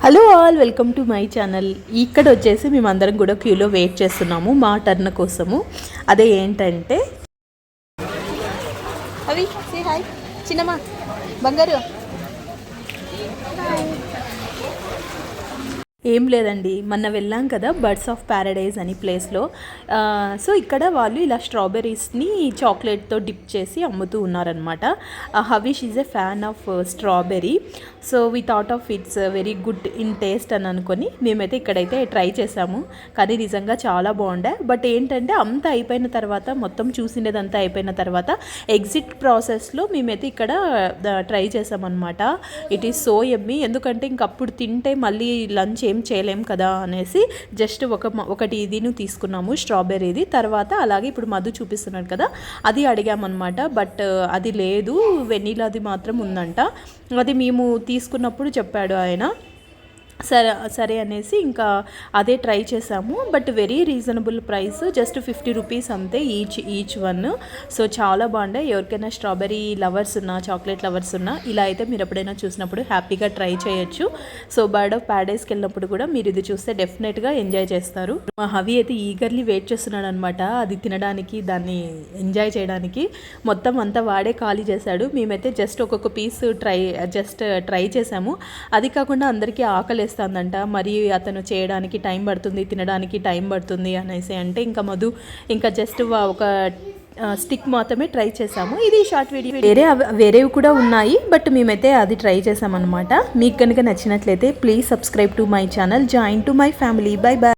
Hello all, welcome to my channel. ఇక్కడ వచ్చేసి మేమందరం కూడా క్యూలో వెయిట్ చేస్తున్నాము మా టర్న్ కోసము. అదే ఏంటంటే అవి సే హాయ్ చిన్నమ్మ బంగారు. ఏం లేదండి, మొన్న వెళ్ళాం కదా బర్డ్స్ ఆఫ్ ప్యారడైజ్ అని ప్లేస్లో. సో ఇక్కడ వాళ్ళు ఇలా స్ట్రాబెర్రీస్ని చాక్లెట్తో డిప్ చేసి అమ్ముతూ ఉన్నారనమాట. Havish is a fan of strawberry. So we thought of it's very good in taste అని అనుకొని మేమైతే ఇక్కడైతే ట్రై చేసాము. కానీ నిజంగా చాలా బాగుండే. బట్ ఏంటంటే అంతా అయిపోయిన తర్వాత, మొత్తం చూసిండేదంతా అయిపోయిన తర్వాత ఎగ్జిట్ ప్రాసెస్లో మేమైతే ఇక్కడ ట్రై చేసామన్నమాట. It is so yummy. ఎందుకంటే ఇంకప్పుడు తింటే మళ్ళీ లంచ్ ఏం చేయలేం కదా అనేసి జస్ట్ ఒకటి ఇదిను తీసుకున్నాము, స్ట్రాబెర్రీది. తర్వాత అలాగే ఇప్పుడు మధు చూపిస్తున్నాడు కదా, అది అడిగామన్నమాట. బట్ అది లేదు, వెనీలాది మాత్రం ఉందంట. అది మేము తీసుకున్నప్పుడు చెప్పాడు ఆయన. సరే అనేసి ఇంకా అదే ట్రై చేసాము. But very reasonable price, just 50 rupees అంతే ఈచ్ వన్. సో చాలా బాగుండే. ఎవరికైనా స్ట్రాబెర్రీ లవర్స్ ఉన్నా, చాక్లెట్ లవర్స్ ఉన్నా, ఇలా అయితే మీరు ఎప్పుడైనా చూసినప్పుడు హ్యాపీగా ట్రై చేయొచ్చు. సో బర్డ్ ఆఫ్ ప్యారడైజ్కి వెళ్ళినప్పుడు కూడా మీరు ఇది చూస్తే డెఫినెట్గా ఎంజాయ్ చేస్తారు. మా హవి అయితే ఈగర్లీ వెయిట్ చేస్తున్నాడు అనమాట, అది తినడానికి, దాన్ని ఎంజాయ్ చేయడానికి. మొత్తం అంతా వాడే ఖాళీ చేశాడు. మేమైతే జస్ట్ ఒక్కొక్క పీస్ ట్రై చేసాము. అది కాకుండా అందరికీ ఆకలి వేస్తుందంట, మరి అతను చేయడానికి టైం పడుతుంది, తినడానికి టైం పడుతుంది అనేసి అంటే ఇంకా మధు ఇంకా జస్ట్ ఒక స్టిక్ మాత్రమే ట్రై చేసాము. ఇది షార్ట్ వీడియో. వేరేవి కూడా ఉన్నాయి, బట్ మేమైతే అది ట్రై చేసామన్నమాట. మీకు కనుక నచ్చినట్లయితే please subscribe to my channel, join to my family. Bye bye.